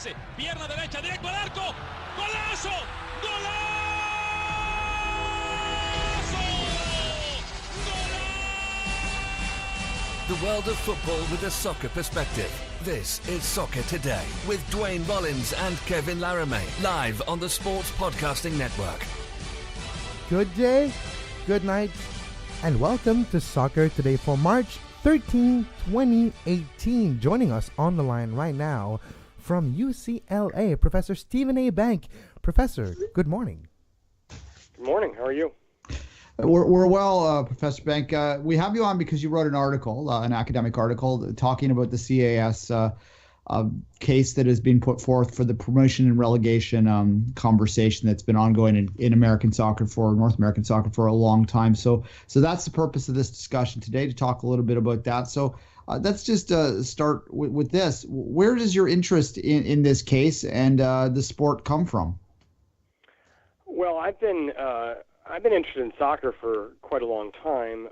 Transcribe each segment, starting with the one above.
pase, pierna derecha, directo al arco, ¡golazo! ¡Golazo! The world of football with a soccer perspective. This is Soccer Today with Duane, Rollins and Kevin Laramee, live on the Sports Podcasting Network. Good day, good night, and welcome to Soccer Today for March 13, 2018. Joining us on the line right now from UCLA, Professor Stephen A. Bank. Professor, good morning. Good morning. How are you? We're well, Professor Bank. We have you on because you wrote an article, an academic article, talking about the CAS case that has been put forth for the promotion and relegation conversation that's been ongoing in American soccer North American soccer for a long time. So that's the purpose of this discussion today, to talk a little bit about that. So let's just start with this. Where does your interest in this case and the sport come from? Well, I've been interested in soccer for quite a long time,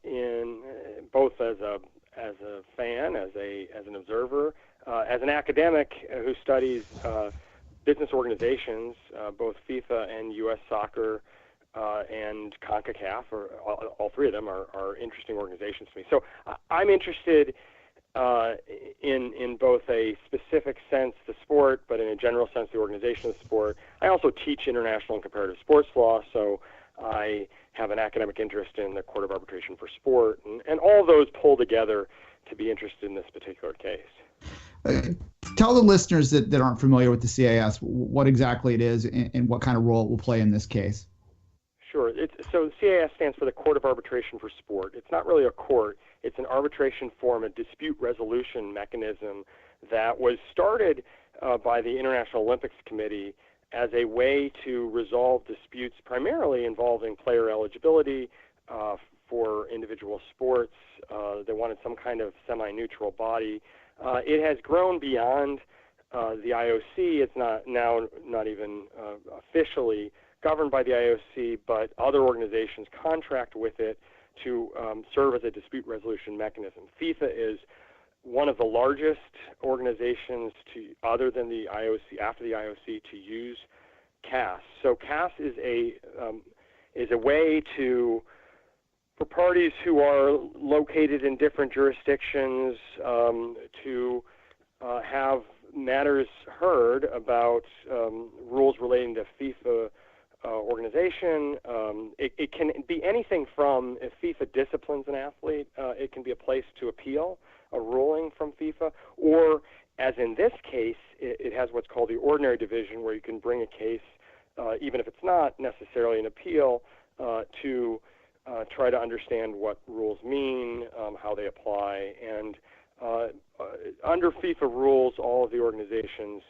in both as a fan, as an observer, as an academic who studies business organizations, both FIFA and U.S. Soccer and CONCACAF, or all three of them are interesting organizations to me. So I'm interested in both a specific sense, the sport, but in a general sense, the organization of the sport. I also teach international and comparative sports law, so I have an academic interest in the Court of Arbitration for Sport, and all those pull together to be interested in this particular case. Tell the listeners that aren't familiar with the CAS what exactly it is and what kind of role it will play in this case. Sure. So the CAS stands for the Court of Arbitration for Sport. It's not really a court. It's an arbitration form, a dispute resolution mechanism that was started by the International Olympics Committee as a way to resolve disputes primarily involving player eligibility for individual sports. They wanted some kind of semi-neutral body. It has grown beyond the IOC. It's not even officially governed by the IOC, but other organizations contract with it to serve as a dispute resolution mechanism. FIFA is one of the largest organizations other than the IOC, after the IOC, to use CAS. So CAS is a way for parties who are located in different jurisdictions to have matters heard about rules relating to FIFA organization. It can be anything from, if FIFA disciplines an athlete, it can be a place to appeal a ruling from FIFA, or as in this case, it has what's called the ordinary division, where you can bring a case, even if it's not necessarily an appeal, to try to understand what rules mean, how they apply. And under FIFA rules, all of the organizations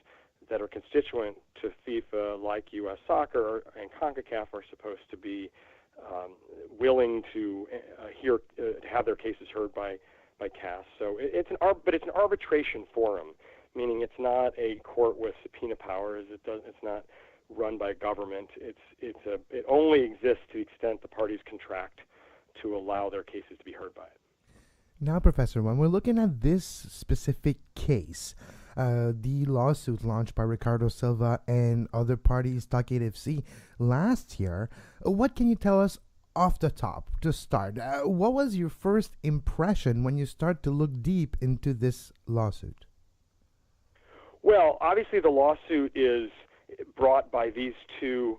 that are constituent to FIFA, like U.S. Soccer and CONCACAF, are supposed to be willing to have their cases heard by CAS. So it's an arbitration forum, meaning it's not a court with subpoena powers. It's not run by government. It only exists to the extent the parties contract to allow their cases to be heard by it. Now, Professor, when we're looking at this specific case, the lawsuit launched by Ricardo Silva and other parties, Stockade FC, last year, what can you tell us off the top to start? What was your first impression when you start to look deep into this lawsuit? Well, obviously the lawsuit is brought by these two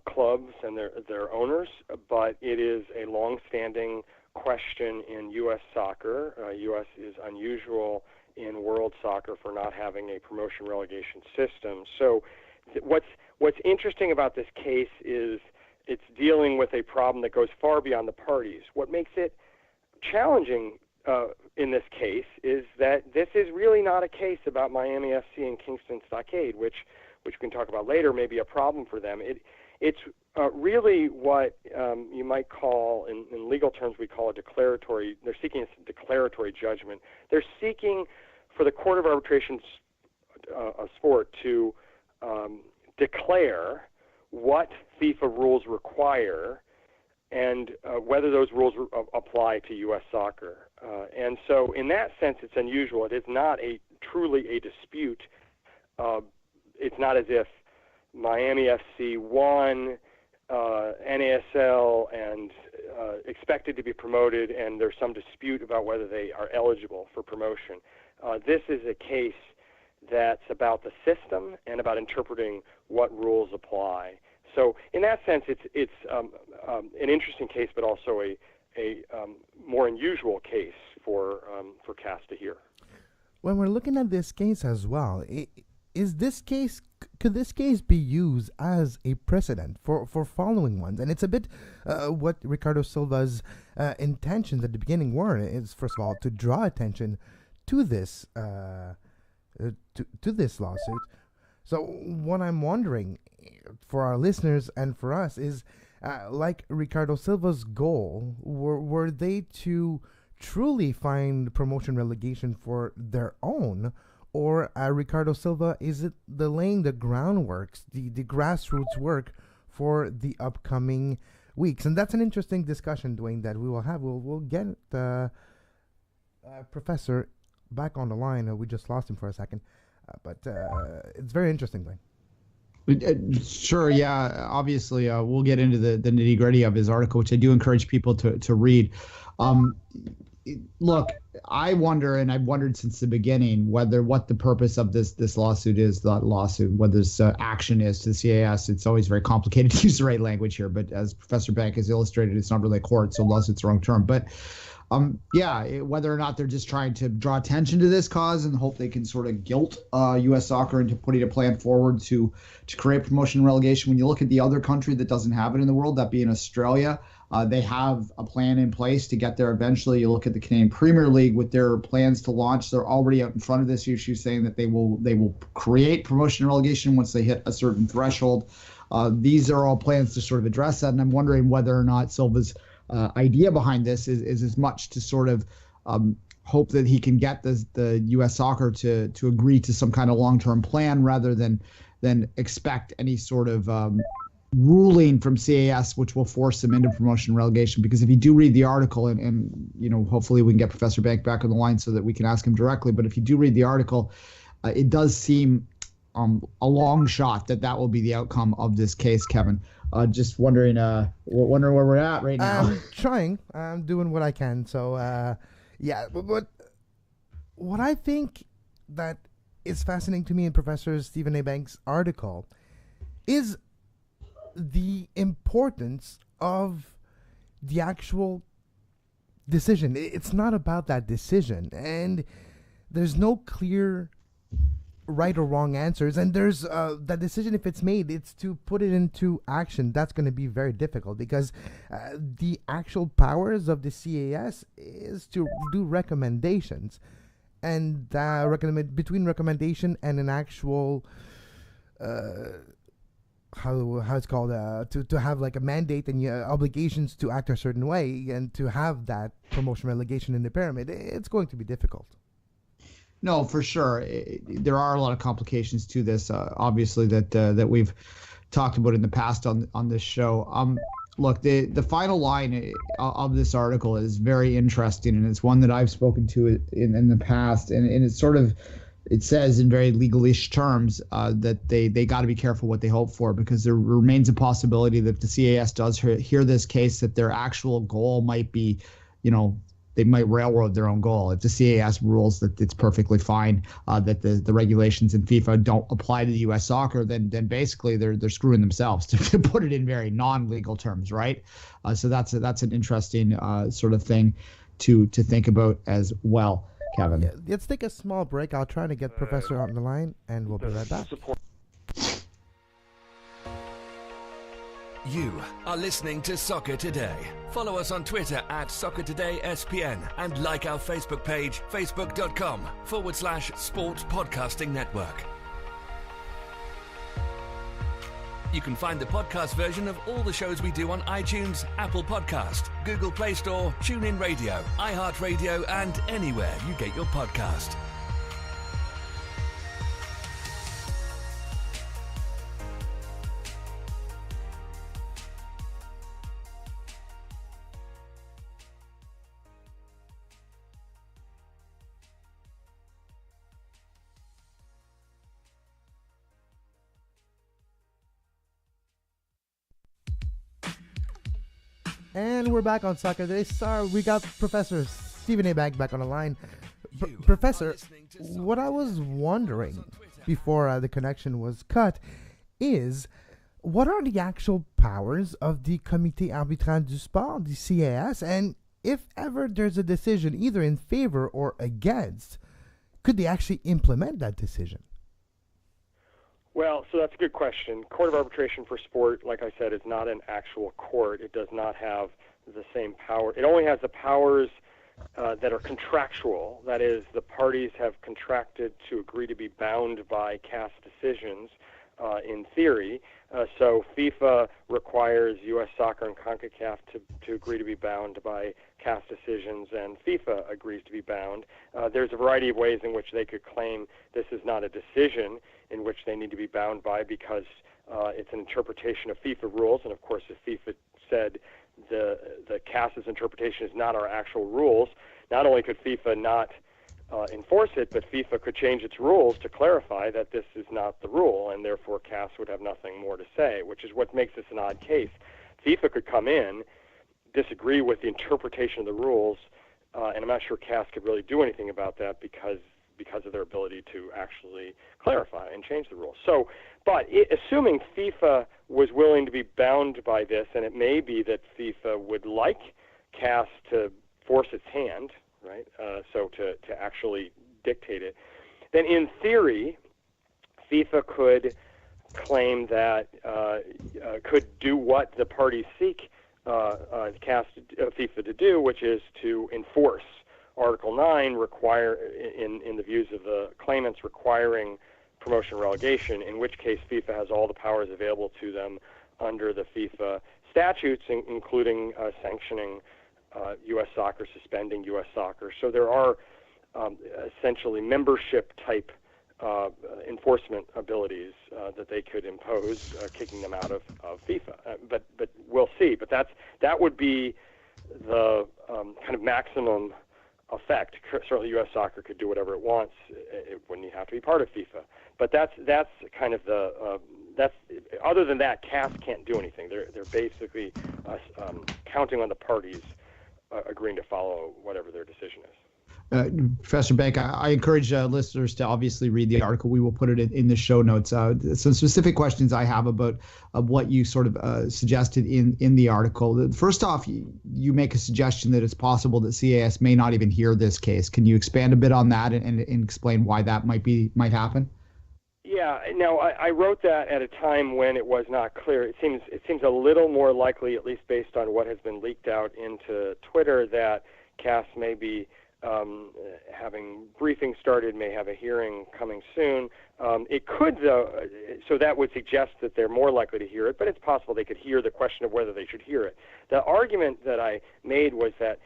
clubs and their owners, but it is a long-standing question in U.S. soccer. U.S. is unusual in world soccer for not having a promotion relegation system. So what's interesting about this case is it's dealing with a problem that goes far beyond the parties. What makes it challenging in this case is that this is really not a case about Miami FC and Kingston Stockade, which we can talk about later, may be a problem for them. It's really what you might call, in legal terms, we call a declaratory. They're seeking a declaratory judgment. They're seeking for the Court of Arbitration of Sport to declare what FIFA rules require and whether those rules apply to U.S. soccer. And so in that sense, it's unusual. It is not truly a dispute it's not as if Miami FC won NASL and expected to be promoted, and there's some dispute about whether they are eligible for promotion. This is a case that's about the system and about interpreting what rules apply. So in that sense, it's an interesting case, but also a more unusual case for CAS to hear. When we're looking at this case as well, could this case be used as a precedent for following ones? And it's a bit what Ricardo Silva's intentions at the beginning were. Is first of all to draw attention to this to this lawsuit. So what I'm wondering for our listeners and for us is, like Ricardo Silva's goal, were they to truly find promotion relegation for their own, or Ricardo Silva, is it the laying the groundwork, the grassroots work for the upcoming weeks? And that's an interesting discussion, Duane, that we will have. We'll get Professor back on the line. We just lost him for a second, but it's very interesting, Duane. Sure, yeah. Obviously, we'll get into the nitty-gritty of his article, which I do encourage people to read. Look, I wonder, and I've wondered since the beginning, what the purpose of this lawsuit is, whether this action is to the CAS. It's always very complicated to use the right language here, but as Professor Bank has illustrated, it's not really a court, so lawsuit's the wrong term. But whether or not they're just trying to draw attention to this cause and hope they can sort of guilt U.S. soccer into putting a plan forward to create promotion and relegation. When you look at the other country that doesn't have it in the world, that being Australia, they have a plan in place to get there eventually. You look at the Canadian Premier League with their plans to launch. They're already out in front of this issue, saying that they will create promotion and relegation once they hit a certain threshold. These are all plans to sort of address that, and I'm wondering whether or not Silva's idea behind this is as much to sort of hope that he can get the U.S. soccer to agree to some kind of long-term plan rather than expect any sort of ruling from CAS, which will force them into promotion and relegation. Because if you do read the article, and hopefully we can get Professor Bank back on the line so that we can ask him directly, but if you do read the article, it does seem a long shot that will be the outcome of this case, Kevin. Just wondering where we're at right now. I'm doing what I can. So, but what I think that is fascinating to me in Professor Stephen A. Banks' article is the importance of the actual decision. It's not about that decision, and there's no clear right or wrong answers, and there's that decision, if it's made, it's to put it into action. That's going to be very difficult because the actual powers of the CAS is to do recommendations, and between recommendation and an actual how it's called to have like a mandate and obligations to act a certain way and to have that promotion relegation in the pyramid, it's going to be difficult. No, for sure. There are a lot of complications to this, obviously, that we've talked about in the past on this show. Look, the final line of this article is very interesting, and it's one that I've spoken to in the past, and it's sort of, it says in very legalish terms that they got to be careful what they hope for, because there remains a possibility that if the CAS does hear this case, that their actual goal might be, they might railroad their own goal. If the CAS rules that it's perfectly fine, that the regulations in FIFA don't apply to the U.S. soccer, then basically they're screwing themselves, to put it in very non-legal terms, right? So that's an interesting sort of thing to think about as well, Kevin. Yeah, let's take a small break. I'll try to get Professor on the line, and we'll be right back. You are listening to Soccer Today. Follow us on Twitter at SoccerTodaySPN and like our Facebook page, facebook.com/Sports Podcasting Network. You can find the podcast version of all the shows we do on iTunes, Apple Podcast, Google Play Store, TuneIn Radio, iHeartRadio, and anywhere you get your podcast. And we're back on Soccer Today. Sorry, we got Professor Stephen A. back on the line. Professor, what I was wondering before the connection was cut is, what are the actual powers of the Comité Arbitral du Sport, the CAS, and if ever there's a decision either in favor or against, could they actually implement that decision? Well, so that's a good question. Court of Arbitration for Sport, like I said, is not an actual court. It does not have the same power. It only has the powers that are contractual. That is, the parties have contracted to agree to be bound by CAS decisions in theory. So FIFA requires U.S. Soccer and CONCACAF to agree to be bound by CAS decisions, and FIFA agrees to be bound. There's a variety of ways in which they could claim this is not a decision in which they need to be bound by because it's an interpretation of FIFA rules, and of course if FIFA said the CAS's interpretation is not our actual rules, not only could FIFA not enforce it, but FIFA could change its rules to clarify that this is not the rule, and therefore CAS would have nothing more to say, which is what makes this an odd case. FIFA could come in, disagree with the interpretation of the rules, and I'm not sure CAS could really do anything about that because of their ability to actually clarify and change the rules. So, but assuming FIFA was willing to be bound by this, and it may be that FIFA would like CAS to force its hand, right? So to actually dictate it, then in theory, FIFA could claim that could do what the parties seek FIFA to do, which is to enforce Article 9 in the views of the claimants requiring promotion relegation, in which case FIFA has all the powers available to them under the FIFA statutes, including sanctioning U.S. soccer, suspending U.S. soccer. So there are essentially membership-type enforcement abilities that they could impose, kicking them out of FIFA. But we'll see. But that would be the kind of maximum effect. Certainly U.S. soccer could do whatever it wants. It wouldn't have to be part of FIFA. But that's kind of that's other than that, CAS can't do anything. They're basically counting on the parties agreeing to follow whatever their decision is. Professor Bank, I encourage listeners to obviously read the article. We will put it in the show notes. Some specific questions I have about what you sort of suggested in the article. First off, you make a suggestion that it's possible that CAS may not even hear this case. Can you expand a bit on that and explain why that might happen? Yeah, no, I wrote that at a time when it was not clear. It seems a little more likely, at least based on what has been leaked out into Twitter, that CAS may be having briefings started, may have a hearing coming soon. It could, though, so that would suggest that they're more likely to hear it, but it's possible they could hear the question of whether they should hear it. The argument that I made was that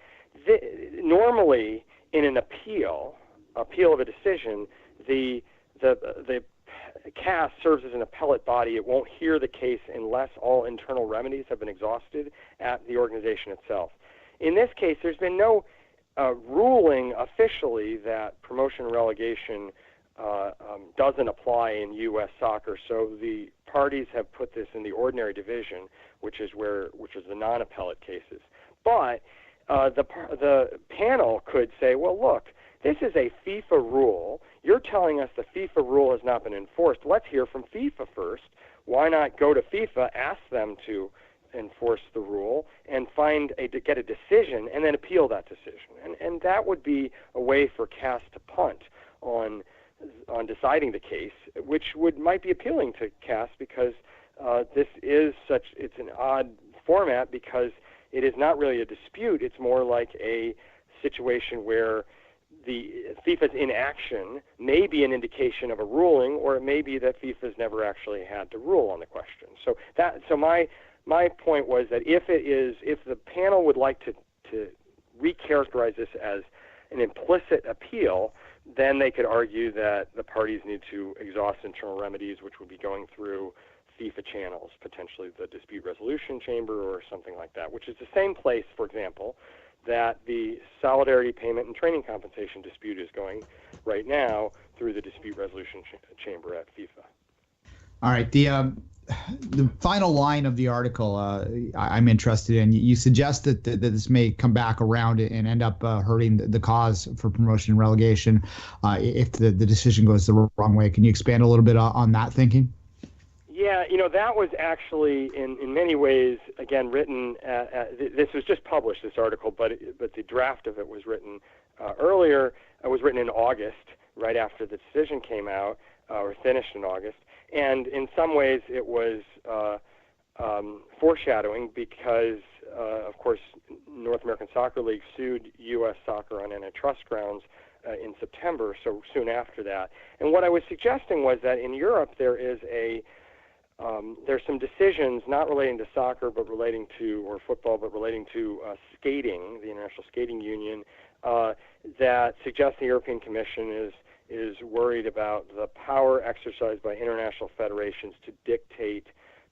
normally in an appeal of a decision, the CAS serves as an appellate body. It won't hear the case unless all internal remedies have been exhausted at the organization itself. In this case, there's been no ruling officially that promotion and relegation doesn't apply in U.S. soccer. So the parties have put this in the ordinary division, which is the non-appellate cases. But the panel could say, well, look, this is a FIFA rule. You're telling us the FIFA rule has not been enforced. Let's hear from FIFA first. Why not go to FIFA, ask them to enforce the rule, and get a decision, and then appeal that decision? And that would be a way for CAS to punt on deciding the case, which might be appealing to CAS because it's an odd format because it is not really a dispute. It's more like a situation where the FIFA's inaction may be an indication of a ruling, or it may be that FIFA's never actually had to rule on the question. So my point was that if the panel would like to recharacterize this as an implicit appeal, then they could argue that the parties need to exhaust internal remedies, which would be going through FIFA channels, potentially the dispute resolution chamber or something like that, which is the same place, for example, that the solidarity payment and training compensation dispute is going right now through the dispute resolution chamber at FIFA. All right. the final line of the article I'm interested in. You suggest that this may come back around and end up hurting the cause for promotion and relegation if the decision goes the wrong way. Can you expand a little bit on that thinking? Yeah, that was actually in many ways, again, written, this was just published, this article, but the draft of it was written earlier. It was written in August, right after the decision came out, or finished in August. And in some ways it was foreshadowing because, of course, North American Soccer League sued U.S. Soccer on antitrust grounds in September, so soon after that. And what I was suggesting was that in Europe there's some decisions not relating to soccer but relating to, or football, but relating to skating, the International Skating Union, that suggest the European Commission is worried about the power exercised by international federations to dictate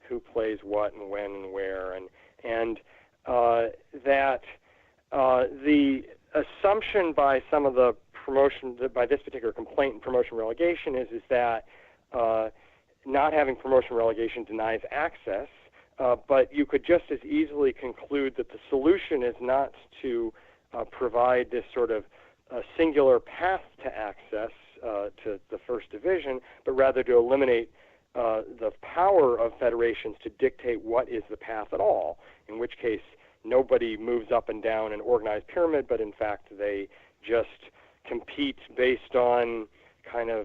who plays what and when and where, and that the assumption by some of the by this particular complaint in promotion relegation is that not having promotion relegation denies access, but you could just as easily conclude that the solution is not to provide this sort of singular path to access to the first division, but rather to eliminate the power of federations to dictate what is the path at all, in which case nobody moves up and down an organized pyramid, but in fact they just compete based on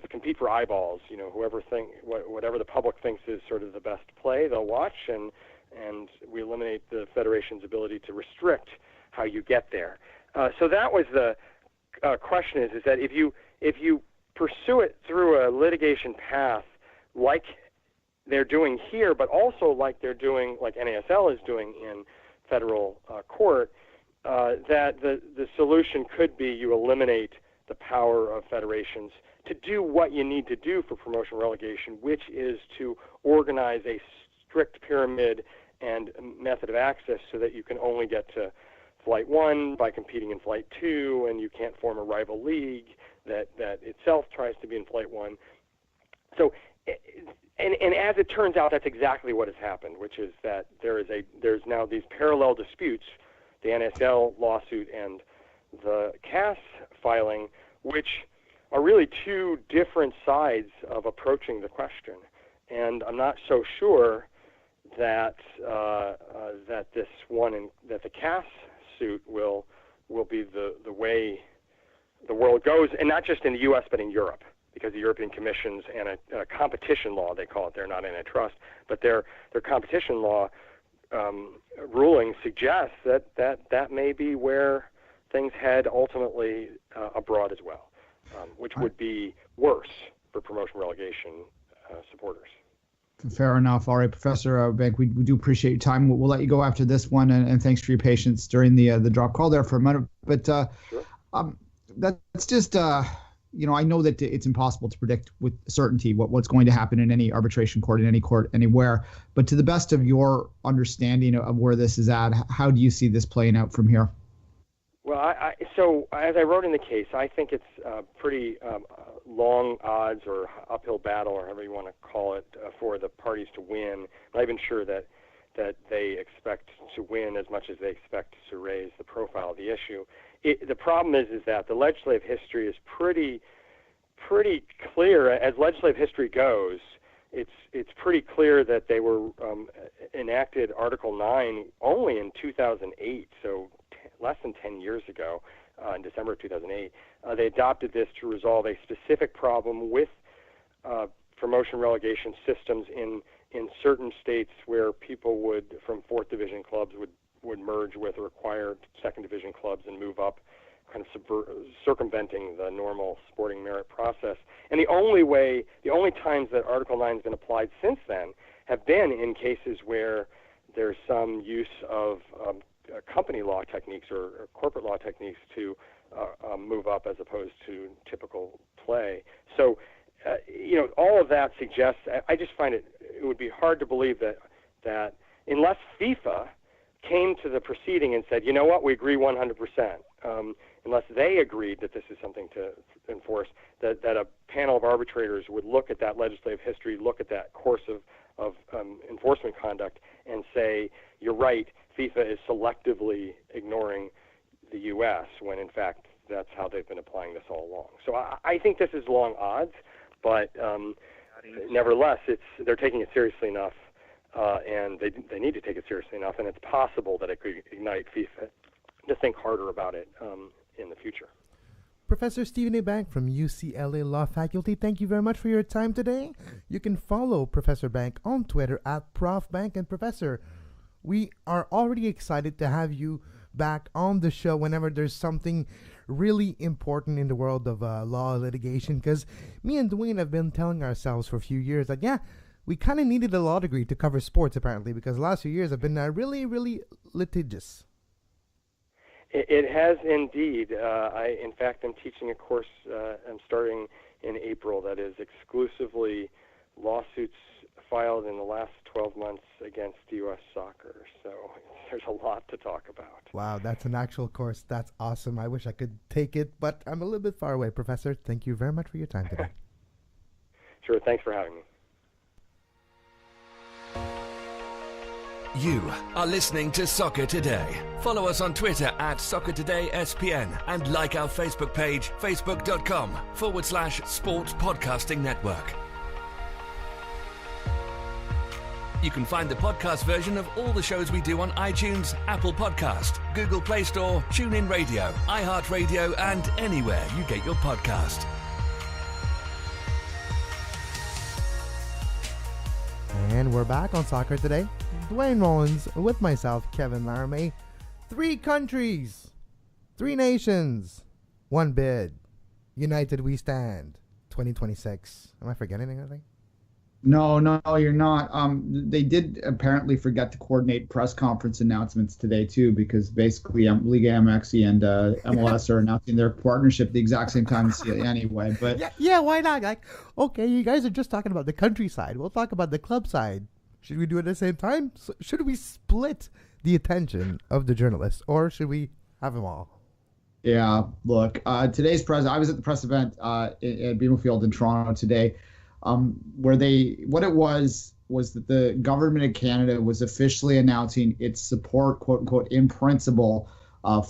compete for eyeballs. Whatever the public thinks is sort of the best play, they'll watch, and we eliminate the federation's ability to restrict how you get there. So that was the question: is that if you pursue it through a litigation path like they're doing here, but also like NASL is doing in federal court, that the solution could be you eliminate the power of federations to do what you need to do for promotion relegation, which is to organize a strict pyramid and method of access so that you can only get to Flight 1 by competing in Flight 2, and you can't form a rival league that itself tries to be in Flight 1. So, and as it turns out, that's exactly what has happened, which is that there's now these parallel disputes, the NSL lawsuit and the CAS filing, which are really two different sides of approaching the question. And I'm not so sure that that this one that the CAS suit will be the way the world goes, and not just in the U.S. but in Europe, because the European Commission's and a competition law, they call it, they're not antitrust, but their competition law ruling suggests that may be where things head ultimately abroad as well, which would be worse for promotion relegation supporters. Fair enough. All right, Professor Bank, we do appreciate your time. We'll let you go after this one, and thanks for your patience during the drop call there for a minute. But Sure. That's just, I know that it's impossible to predict with certainty what's going to happen in any arbitration court, in any court, anywhere. But to the best of your understanding of where this is at, how do you see this playing out from here? Well, so as I wrote in the case, I think it's pretty long odds or uphill battle, or however you want to call it, for the parties to win. I'm not even sure that they expect to win as much as they expect to raise the profile of the issue. The problem is that the legislative history is pretty clear. As legislative history goes, it's pretty clear that they were enacted Article 9 only in 2008, so less than 10 years ago, in December of 2008. They adopted this to resolve a specific problem with promotion relegation systems in certain states where people from fourth division clubs would merge with or acquire second division clubs and move up, kind of circumventing the normal sporting merit process. And the only times that Article 9 has been applied since then have been in cases where there's some use of company law techniques or corporate law techniques to move up as opposed to typical play. So, all of that suggests, I just find it would be hard to believe that unless FIFA came to the proceeding and said, you know what, we agree 100%, unless they agreed that this is something to enforce, that a panel of arbitrators would look at that legislative history, look at that course of enforcement conduct and say, you're right, FIFA is selectively ignoring the U.S. when, in fact, that's how they've been applying this all along. So I think this is long odds, but nevertheless, they're taking it seriously enough, and they need to take it seriously enough, and it's possible that it could ignite FIFA to think harder about it in the future. Professor Stephen A. Bank from UCLA Law Faculty, thank you very much for your time today. You can follow Professor Bank on Twitter at Prof Bank. And Professor, we are already excited to have you back on the show whenever there's something really important in the world of law litigation, because me and Duane have been telling ourselves for a few years that, yeah, we kind of needed a law degree to cover sports, apparently, because the last few years have been really, really litigious. It has indeed. In fact, I'm teaching a course I'm starting in April that is exclusively lawsuits filed in the last 12 months against U.S. soccer. So there's a lot to talk about. Wow, that's an actual course. That's awesome. I wish I could take it, but I'm a little bit far away. Professor, thank you very much for your time today. Sure, thanks for having me. You are listening to Soccer Today. Follow us on Twitter at SoccerTodaySPN and like our Facebook page, facebook.com/Sports Podcasting Network. You can find the podcast version of all the shows we do on iTunes, Apple Podcast, Google Play Store, TuneIn Radio, iHeartRadio, and anywhere you get your podcast. And we're back on Soccer Today. Duane Rollins with myself, Kevin Laramee. 3 countries, 3 nations, 1 bid. United we stand. 2026. Am I forgetting anything? No, you're not. They did apparently forget to coordinate press conference announcements today too, because basically Liga MX and MLS are announcing their partnership the exact same time as CLA anyway. But yeah, why not? Like, okay, you guys are just talking about the countryside. We'll talk about the club side. Should we do it at the same time? So should we split the attention of the journalists, or should we have them all? Yeah, look, today's press. I was at the press event at BMO Field in Toronto today. What it was that the government of Canada was officially announcing its support, quote unquote, in principle,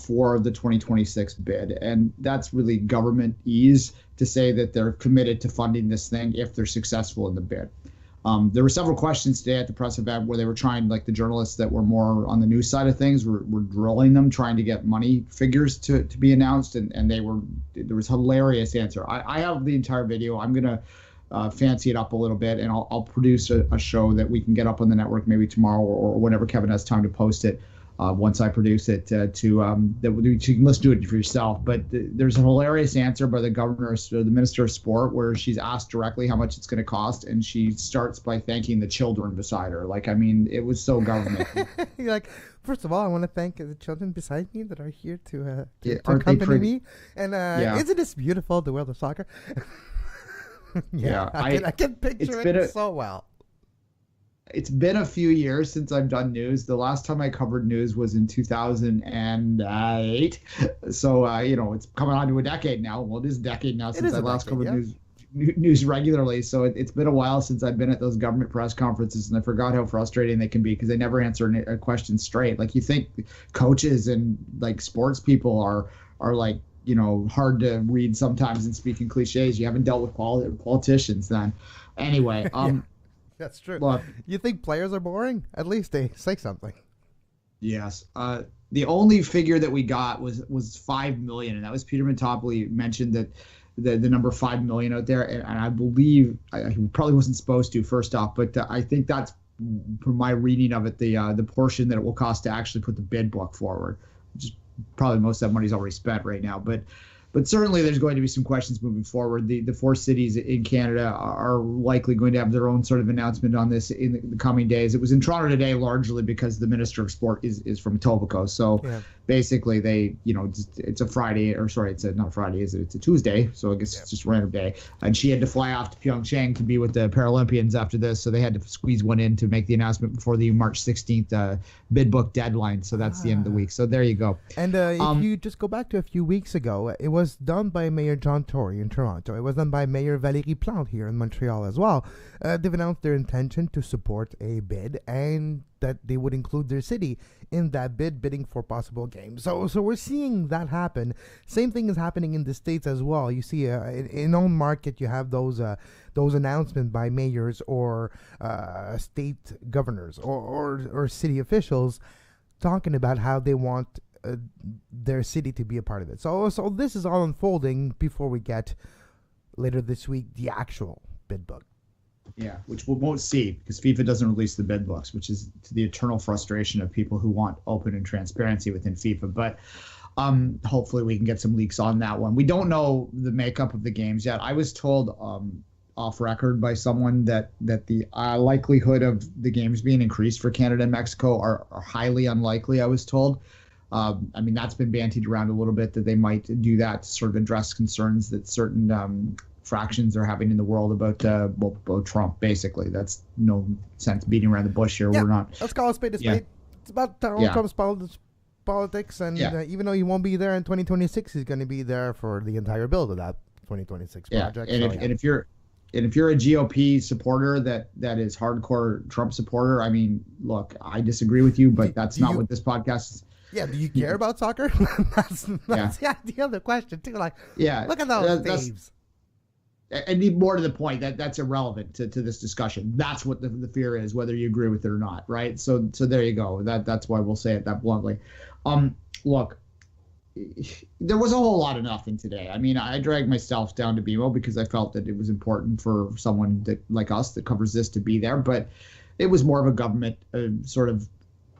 for the 2026 bid. And that's really government ease to say that they're committed to funding this thing if they're successful in the bid. There were several questions today at the press event where they were trying, like the journalists that were more on the news side of things were drilling them, trying to get money figures to be announced. And there was hilarious answer. I have the entire video. I'm going to fancy it up a little bit, and I'll produce a show that we can get up on the network maybe tomorrow or whenever Kevin has time to post it. Once I produce it, that you can listen to it for yourself. But there's a hilarious answer by the governor, or the minister of sport, where she's asked directly how much it's going to cost, and she starts by thanking the children beside her. Like, I mean, it was so government. You're like, first of all, I want to thank the children beside me that are here to accompany me. And isn't this beautiful, the world of soccer? I can picture it so well. It's been a few years since I've done news. The last time I covered news was in 2008. So, it's coming on to a decade now. Well, it is a decade now since I last covered news regularly. So it's been a while since I've been at those government press conferences, and I forgot how frustrating they can be because they never answer a question straight. Like, you think coaches and like sports people are like, hard to read sometimes and speak in cliches. You haven't dealt with politicians then. Anyway, that's true. Look, you think players are boring? At least they say something. Yes. The only figure that we got was 5 million, and that was Peter Montopoli mentioned that the number 5 million out there, and I believe he probably wasn't supposed to, first off, but I think that's, from my reading of it, the portion that it will cost to actually put the bid book forward, which is probably most of that money's already spent right now. But certainly there's going to be some questions moving forward. The 4 cities in Canada are likely going to have their own sort of announcement on this in the coming days. It was in Toronto today largely because the Minister of Sport is from Etobicoke. So basically they, it's a Friday, or sorry, it's not Friday, is it? It's a Tuesday. So I guess it's just a random day. And she had to fly off to Pyeongchang to be with the Paralympians after this. So they had to squeeze one in to make the announcement before the March 16th bid book deadline. So that's the end of the week. So there you go. And if you just go back to a few weeks ago, it was was done by Mayor John Tory in Toronto. It was done by Mayor Valérie Plante here in Montreal as well. They've announced their intention to support a bid and that they would include their city in that bid, bidding for possible games. So we're seeing that happen. Same thing is happening in the States as well. You see, in own market, you have those announcements by mayors or state governors or city officials talking about how they want their city to be a part of it. So this is all unfolding before we get later this week the actual bid book. Yeah, which we won't see because FIFA doesn't release the bid books, which is to the eternal frustration of people who want open and transparency within FIFA. But hopefully we can get some leaks on that one. We don't know the makeup of the games yet. I was told off record by someone that the likelihood of the games being increased for Canada and Mexico are highly unlikely, I was told. I mean, that's been bantied around a little bit that they might do that to sort of address concerns that certain fractions are having in the world about Trump, basically. That's no sense beating around the bush here. Yeah, we're not. let's call a spade a spade. Yeah. It's about Trump's politics, and even though he won't be there in 2026, he's going to be there for the entire build of that 2026 project. And if you're a GOP supporter that is hardcore Trump supporter, I mean, look, I disagree with you, but that's not what this podcast is. Yeah, do you care about soccer? that's the other question too. Like, look at those thieves. And more to the point, that's irrelevant to this discussion. That's what the fear is, whether you agree with it or not, right? So there you go. That's why we'll say it that bluntly. Look, there was a whole lot of nothing today. I mean, I dragged myself down to BMO because I felt that it was important for someone like us that covers this to be there. But it was more of a government sort of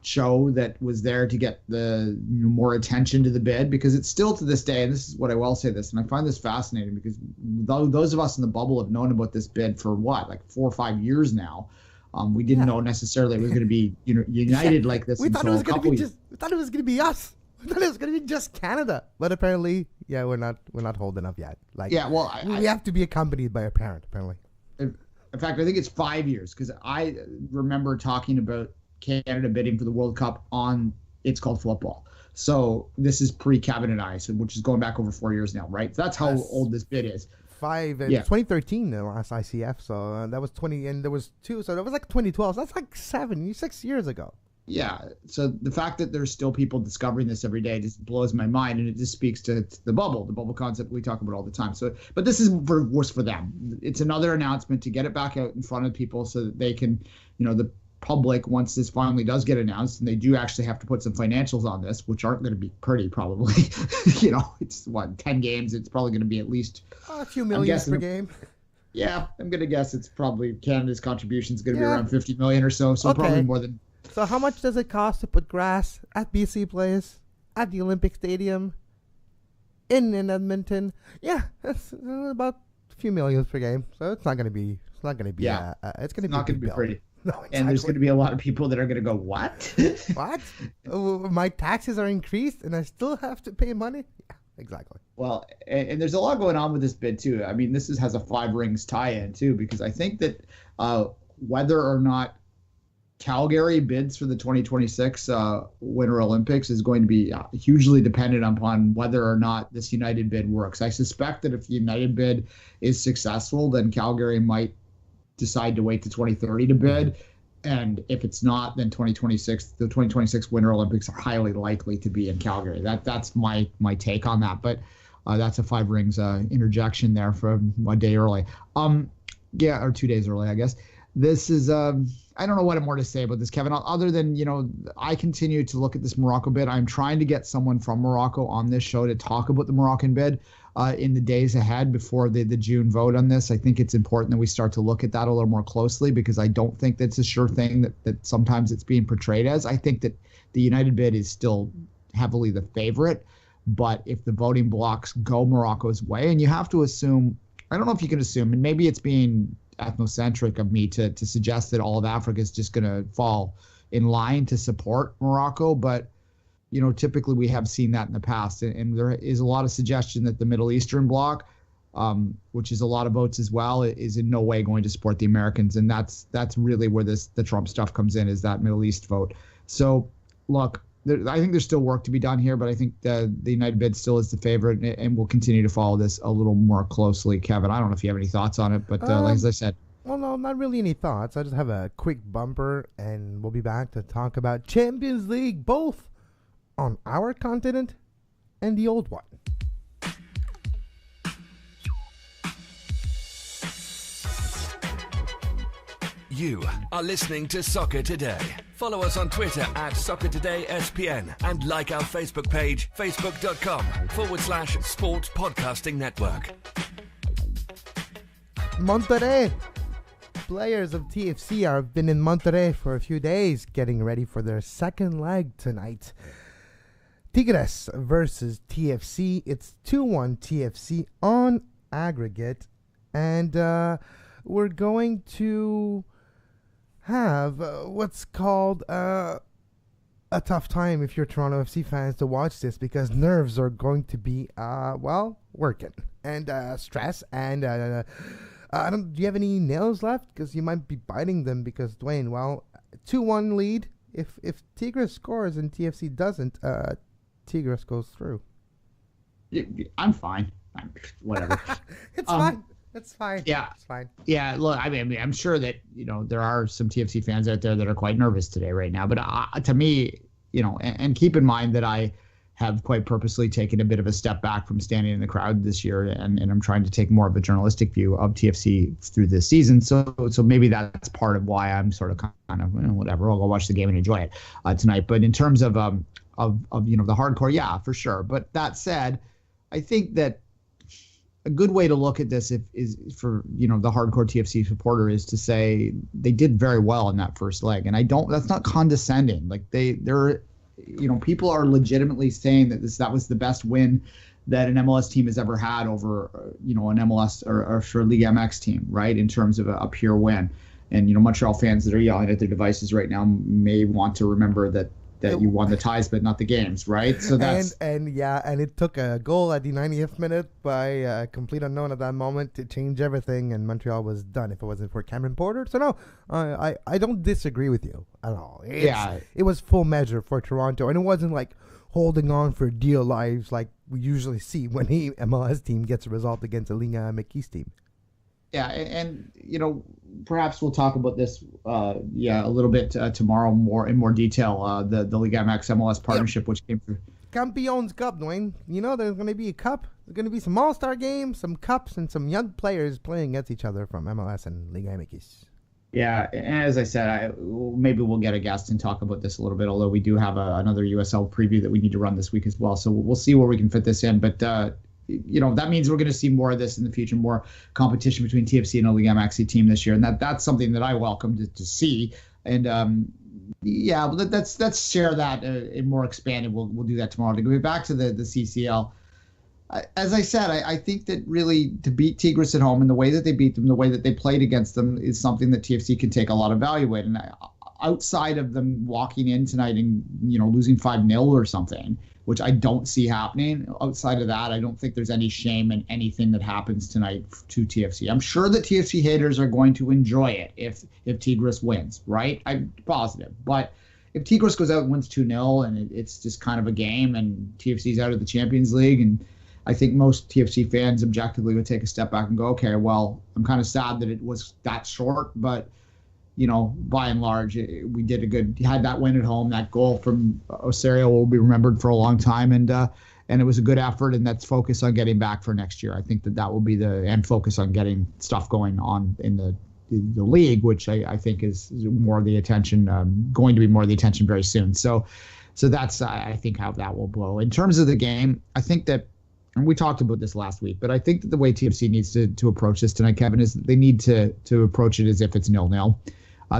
show that was there to get the more attention to the bid, because it's still to this day, and this is what I will say this, and I find this fascinating because those of us in the bubble have known about this bid for like 4 or 5 years now. We didn't know necessarily it was going to be united like this. We thought it was going to be we thought it was going to be us. We thought it was going to be just Canada, but apparently, we're not holding up yet. Like, we have to be accompanied by a parent. Apparently, in fact, I think it's 5 years because I remember talking about Canada bidding for the World Cup on It's Called Football. So this is pre-Cabinet Ice, which is going back over 4 years now, right? So that's how old this bid is. 2013, the last ICF. So that was 20, and there was 2. So that was like 2012. So that's like 6 years ago. Yeah. So the fact that there's still people discovering this every day just blows my mind, and it just speaks to the bubble concept we talk about all the time. So, but this is worse for them. It's another announcement to get it back out in front of people so that they can, the public, once this finally does get announced, and they do actually have to put some financials on this, which aren't going to be pretty probably. It's 10 games. It's probably going to be at least a few million per game. Yeah, I'm going to guess it's probably Canada's contribution is going to be around 50 million or so. So probably more than. So how much does it cost to put grass at BC Place, at the Olympic Stadium, in Edmonton? Yeah, it's about a few million per game. So it's not going to be. It's not going to be. It's going to be not going to be pretty. No, exactly. And there's going to be a lot of people that are going to go, what? What? My taxes are increased and I still have to pay money? Yeah, exactly. Well, and there's a lot going on with this bid, too. I mean, this has a 5 rings tie-in, too, because I think that whether or not Calgary bids for the 2026 Winter Olympics is going to be hugely dependent upon whether or not this United bid works. I suspect that if the United bid is successful, then Calgary might decide to wait to 2030 to bid, and if it's not, then the 2026 Winter Olympics are highly likely to be in Calgary. That's my take on that, but that's a 5 rings interjection there from a day early, or 2 days early, I guess. This is I don't know what more to say about this, Kevin, other than I continue to look at this Morocco bid. I'm trying to get someone from Morocco on this show to talk about the Moroccan bid in the days ahead before the June vote on this. I think it's important that we start to look at that a little more closely, because I don't think that's a sure thing that sometimes it's being portrayed as. I think that the United bid is still heavily the favorite, but if the voting blocks go Morocco's way, and you have to assume, I don't know if you can assume, and maybe it's being ethnocentric of me to suggest that all of Africa is just going to fall in line to support Morocco, but typically we have seen that in the past, and there is a lot of suggestion that the Middle Eastern bloc, which is a lot of votes as well, is in no way going to support the Americans, and that's really where the Trump stuff comes in, is that Middle East vote. So look, I think there's still work to be done here, but I think the United bid still is the favorite, and we'll continue to follow this a little more closely. Kevin, I don't know if you have any thoughts on it, but like as I said. Well, no, not really any thoughts. I just have a quick bumper, and we'll be back to talk about Champions League, both on our continent and the old one. You are listening to Soccer Today. Follow us on Twitter at SoccerTodaySPN and like our Facebook page, facebook.com/Sports Podcasting Network. Monterrey. Players of TFC have been in Monterrey for a few days, getting ready for their second leg tonight. Tigres versus TFC. It's 2-1 TFC on aggregate. And we're going to have what's called a tough time if you're Toronto FC fans to watch this, because nerves are going to be, working. And stress. And do you have any nails left? Because you might be biting them because, Duane, 2-1 lead. If Tigres scores and TFC doesn't, Tigres goes through. I'm fine. Whatever. It's fine. It's fine. Yeah. It's fine. Yeah, look, I mean, I'm sure that, there are some TFC fans out there that are quite nervous today right now. But to me, and keep in mind that I have quite purposely taken a bit of a step back from standing in the crowd this year, and I'm trying to take more of a journalistic view of TFC through this season. So maybe that's part of why I'm sort of kind of whatever. I'll go watch the game and enjoy it tonight. But in terms of the hardcore, yeah, for sure. But that said, I think that a good way to look at this is for the hardcore TFC supporter is to say they did very well in that first leg, and that's not condescending. Like they're people are legitimately saying that was the best win that an MLS team has ever had over an MLS or for Liga MX team, right? In terms of a pure win, and Montreal fans that are yelling at their devices right now may want to remember that you won the ties but not the games, right? So that's and it took a goal at the 90th minute by a complete unknown at that moment to change everything, and Montreal was done if it wasn't for Cameron Porter. So no, I don't disagree with you at all. It was full measure for Toronto, and it wasn't like holding on for dear lives like we usually see when the MLS team gets a result against a Liga MX team. Yeah, and perhaps we'll talk about this a little bit tomorrow in more detail, the Liga MX MLS partnership, which came through. Campeones Cup, Duane. There's going to be a cup. There's going to be some all-star games, some cups, and some young players playing against each other from MLS and Liga MX. Yeah, and as I said, maybe we'll get a guest and talk about this a little bit, although we do have another USL preview that we need to run this week as well. So we'll see where we can fit this in, but that means we're going to see more of this in the future, more competition between TFC and a Liga MX team this year, and that's something that I welcome to see. And let's share that in more expanded. We'll do that tomorrow. To go back to the CCL, as I said, I think that really to beat Tigres at home and the way that they beat them, the way that they played against them, is something that TFC can take a lot of value in. And outside of them walking in tonight and losing 5-0 or something, which I don't see happening. Outside of that, I don't think there's any shame in anything that happens tonight to TFC. I'm sure that TFC haters are going to enjoy it if Tigres wins, right? I'm positive. But if Tigres goes out and wins 2-0 and it's just kind of a game and TFC's out of the Champions League, and I think most TFC fans objectively would take a step back and go, okay, well, I'm kind of sad that it was that short, but by and large, we had that win at home. That goal from Osorio will be remembered for a long time, and it was a good effort, and that's focus on getting back for next year. I think that will be and focus on getting stuff going on in the league, which I think is more of the attention, going to be more of the attention very soon. So that's, I think, how that will blow. In terms of the game, I think that, and we talked about this last week, but I think that the way TFC needs to approach this tonight, Kevin, is they need to approach it as if it's 0-0.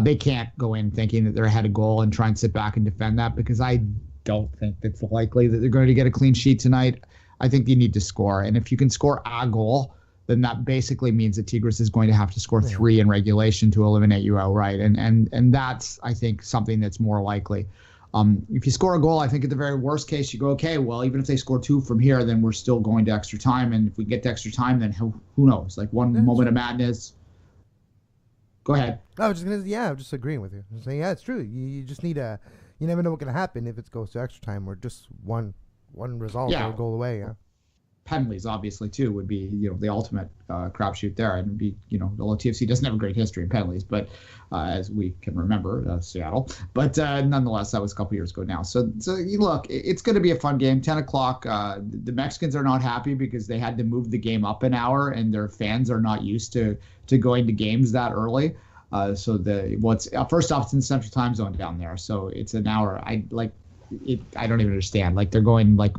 They can't go in thinking that they're ahead of goal and try and sit back and defend that, because I don't think it's likely that they're going to get a clean sheet tonight. I think you need to score. And if you can score a goal, then that basically means that Tigres is going to have to score 3 in regulation to eliminate you outright. And that's, I think, something that's more likely. If you score a goal, I think at the very worst case, you go, okay, well, even if they score 2 from here, then we're still going to extra time. And if we get to extra time, then who knows? Like one moment of madness. Go ahead. I'm just agreeing with you. I'm saying, yeah, it's true. You just need you never know what's going to happen if it goes to extra time or just one result or a goal away. Yeah. Penalties, obviously, too, would be the ultimate crapshoot there, and be although TFC doesn't have a great history in penalties, but as we can remember, Seattle. But nonetheless, that was a couple years ago now. So you look, it's going to be a fun game. 10 o'clock. The Mexicans are not happy because they had to move the game up an hour, and their fans are not used to going to games that early. So first off, it's in the Central Time Zone down there, so it's an hour. I don't even understand. Like, they're going, like,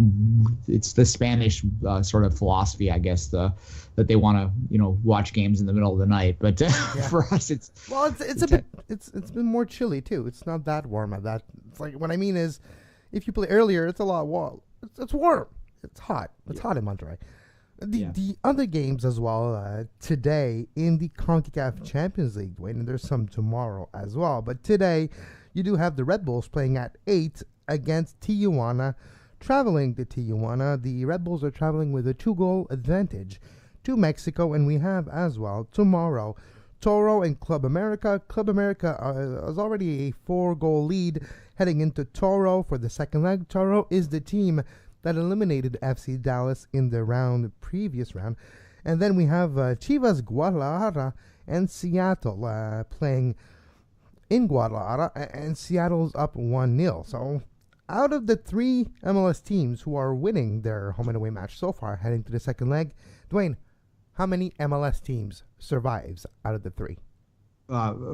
it's the Spanish sort of philosophy, I guess, that they want to watch games in the middle of the night. But for us, it's been more chilly too. It's not that warm at that. It's like, what I mean is, if you play earlier, it's a lot warm. It's warm. It's hot. It's hot in Monterrey. The other games as well today in the CONCACAF Champions League, Duane, and there's some tomorrow as well. But today, you do have the Red Bulls playing at 8 against Tijuana, traveling to Tijuana. The Red Bulls are traveling with a 2-goal advantage to Mexico, and we have as well tomorrow Toro and Club America. Club America is already a 4-goal lead heading into Toro for the second leg. Toro is the team that eliminated FC Dallas in the previous round. And then we have Chivas Guadalajara and Seattle playing in Guadalajara, and Seattle's up 1-0. So out of the 3 MLS teams who are winning their home and away match so far, heading to the second leg, Duane, how many MLS teams survives out of the 3?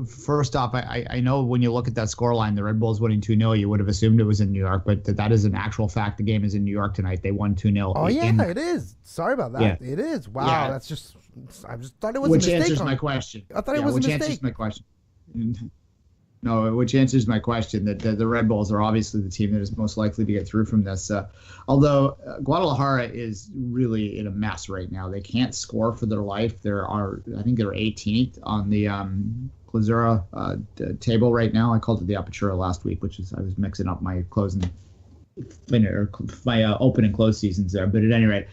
First off, I know when you look at that scoreline, the Red Bulls winning 2-0, you would have assumed it was in New York, but that is an actual fact. The game is in New York tonight. They won 2-0. Oh, yeah, it is. Sorry about that. Yeah. It is. Wow, yeah. That's just, I just thought it was a mistake. Which answers my question. I thought it was a mistake. Which answers my question. No, which answers my question that the Red Bulls are obviously the team that is most likely to get through from this. Although Guadalajara is really in a mess right now. They can't score for their life. I think they're 18th on the Clausura table right now. I called it the Apertura last week, I was mixing up my my open and close seasons there. But at any rate,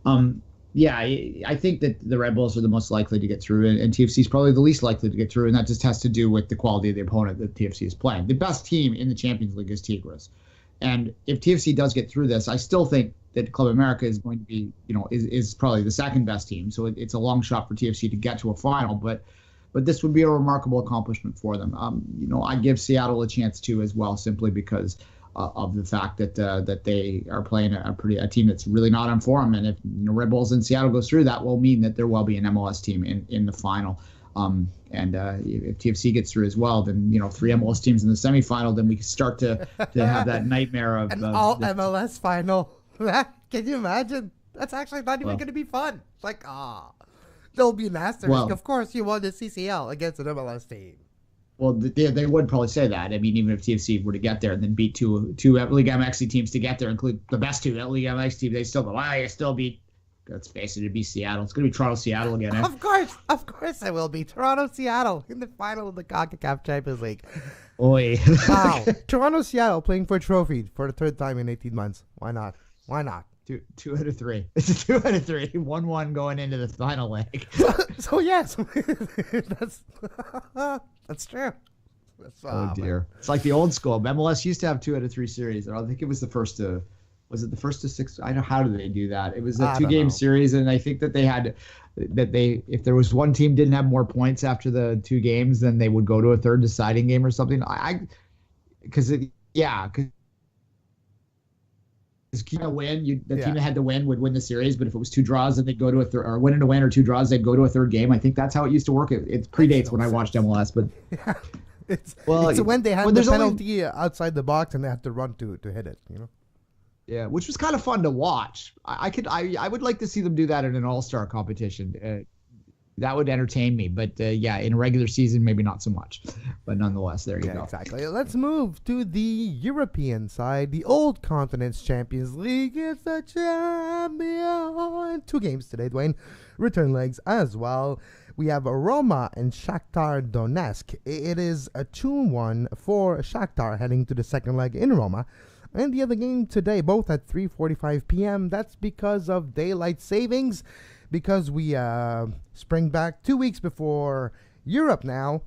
I think that the Red Bulls are the most likely to get through, and TFC is probably the least likely to get through, and that just has to do with the quality of the opponent that TFC is playing. The best team in the Champions League is Tigres, and if TFC does get through this, I still think that Club America is going to be, is probably the second best team, so it's a long shot for TFC to get to a final, but this would be a remarkable accomplishment for them. I give Seattle a chance too as well, simply because of the fact that they are playing a team that's really not on form, and if Red Bulls in Seattle goes through, that will mean that there will be an MLS team in the final. If TFC gets through as well, then 3 MLS teams in the semifinal, then we can start to have that nightmare of an all MLS final. Can you imagine? That's actually not even going to be fun. It's like there'll be an asterisk. Well, of course, you won the CCL against an MLS team. Well, they would probably say that. I mean, even if TFC were to get there and then beat two Liga MX teams to get there, include the best 2 Liga MX teams, they still go, you still beat, let's face it, it'd be Seattle. It's going to be Toronto-Seattle again. Of course it will be. Toronto-Seattle in the final of the CONCACAF Champions League. Oi. Wow. Toronto-Seattle playing for a trophy for the 3rd time in 18 months. Why not? 2 out of 3. It's a 2 out of 3. 1-1 going into the final leg. So yes, that's true. Oh dear, it's like the old school. MLS used to have 2 out of 3 series. I think it was the first to. Was it the first to 6? I don't know, how did they do that? It was a 2-game series, and I think that if there was one team didn't have more points after the 2 games, then they would go to a 3rd deciding game or something. Because team that win, team that had to win would win the series, but if it was 2 draws, then they'd go to a third, or win and a win or 2 draws, they'd go to a 3rd game. I think that's how it used to work. It predates when I watched MLS, but it's when they had the penalty outside the box and they had to run to hit it, Yeah, which was kind of fun to watch. I would like to see them do that in an all-star competition. That would entertain me, but in a regular season, maybe not so much. But nonetheless, there you go. Exactly. Let's move to the European side. The Old Continent's Champions League is the champion. 2 games today, Duane. Return legs as well. We have Roma and Shakhtar Donetsk. It is a 2-1 for Shakhtar heading to the second leg in Roma. And the other game today, both at 3:45 p.m. That's because of daylight savings. Because we spring back 2 weeks before Europe now,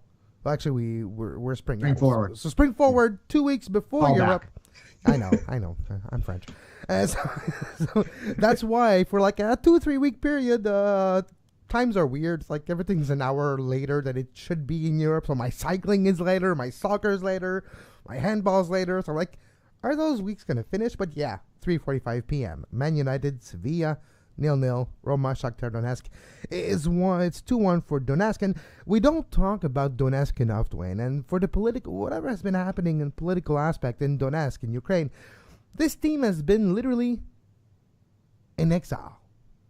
Well, actually, we're spring. Spring forward. So spring forward 2 weeks before Fall Europe. back. I know. I'm French. So that's why for like a 2-3 week period, times are weird. It's like everything's an hour later than it should be in Europe. So my cycling is later, my soccer is later, my handball's later. So like, are those weeks going to finish? But yeah, 3:45 p.m. Man United, Sevilla, 0-0. Roma, Shakhtar Donetsk is 1. It's 2-1 for Donetsk. And we don't talk about Donetsk enough, Duane. And for the political, whatever has been happening in political aspect in Donetsk, in Ukraine, this team has been literally in exile.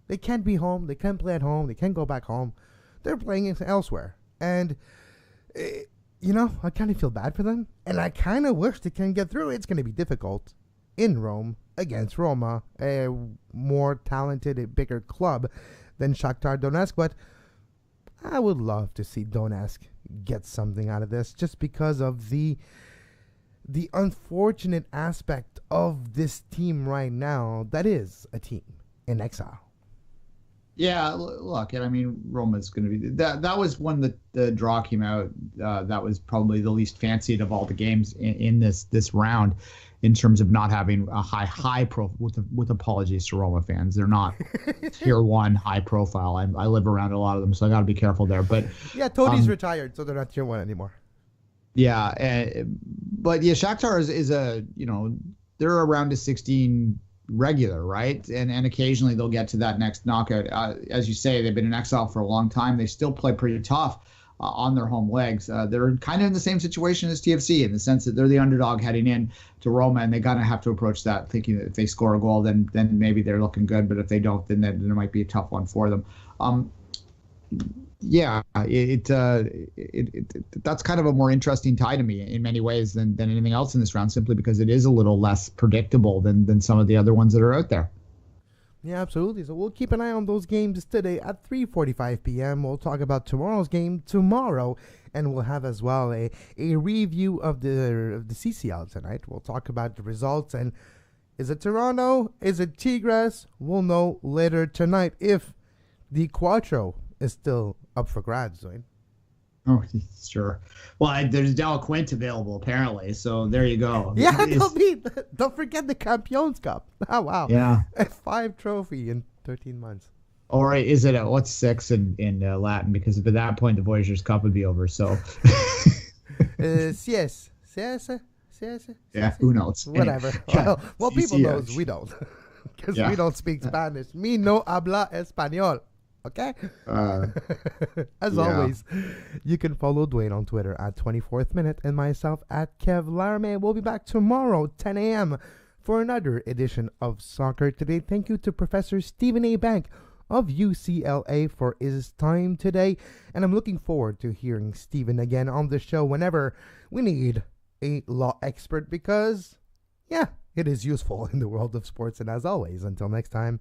They can't be home. They can't play at home. They can't go back home. They're playing elsewhere. And, I kind of feel bad for them. And I kind of wish they can get through. It's going to be difficult in Rome against Roma, a more talented, a bigger club than Shakhtar Donetsk. But I would love to see Donetsk get something out of this just because of the unfortunate aspect of this team right now that is a team in exile. Yeah, look, and I mean, Roma's going to be that was when the draw came out. That was probably the least fancied of all the games in this round, in terms of not having a high profile. With apologies to Roma fans, they're not tier 1 high profile. I live around a lot of them, so I got to be careful there. But yeah, Tony's retired, so they're not tier 1 anymore. Yeah, but yeah, Shakhtar is a they're around a 16 regular, right? And occasionally they'll get to that next knockout. As you say, they've been in exile for a long time. They still play pretty tough on their home legs. They're kind of in the same situation as TFC in the sense that they're the underdog heading in to Roma, and they gotta have to approach that thinking that if they score a goal, then maybe they're looking good. But if they don't, then there might be a tough one for them. Yeah, that's kind of a more interesting tie to me in many ways than anything else in this round, simply because it is a little less predictable than some of the other ones that are out there. Yeah, absolutely. So we'll keep an eye on those games today at 3:45 p.m. We'll talk about tomorrow's game tomorrow, and we'll have as well a review of the CCL tonight. We'll talk about the results, and is it Toronto? Is it Tigres? We'll know later tonight if the Quattro is still up for grabs, Duane. Oh, sure. Well, there's Del Quint available, apparently, so there you go. Yeah, don't forget the Campeones Cup. Oh, wow. Yeah. A 5 trophy in 13 months. Or is it what's 6 in Latin? Because by that point, the Voyageurs Cup would be over, so. Yes. Yeah, who knows? Whatever. Yeah. Well, people knows we don't. Because we don't speak Spanish. Me no habla español. Okay? As always, you can follow Duane on Twitter at 24th Minute and myself at Kev Laramee. We'll be back tomorrow, 10 a.m. for another edition of Soccer Today. Thank you to Professor Stephen A. Bank of UCLA for his time today. And I'm looking forward to hearing Stephen again on the show whenever we need a law expert because, yeah, it is useful in the world of sports. And as always, until next time,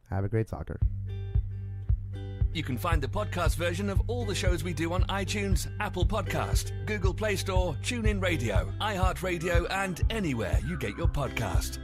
have a great soccer. You can find the podcast version of all the shows we do on iTunes, Apple Podcast, Google Play Store, TuneIn Radio, iHeartRadio, and anywhere you get your podcast.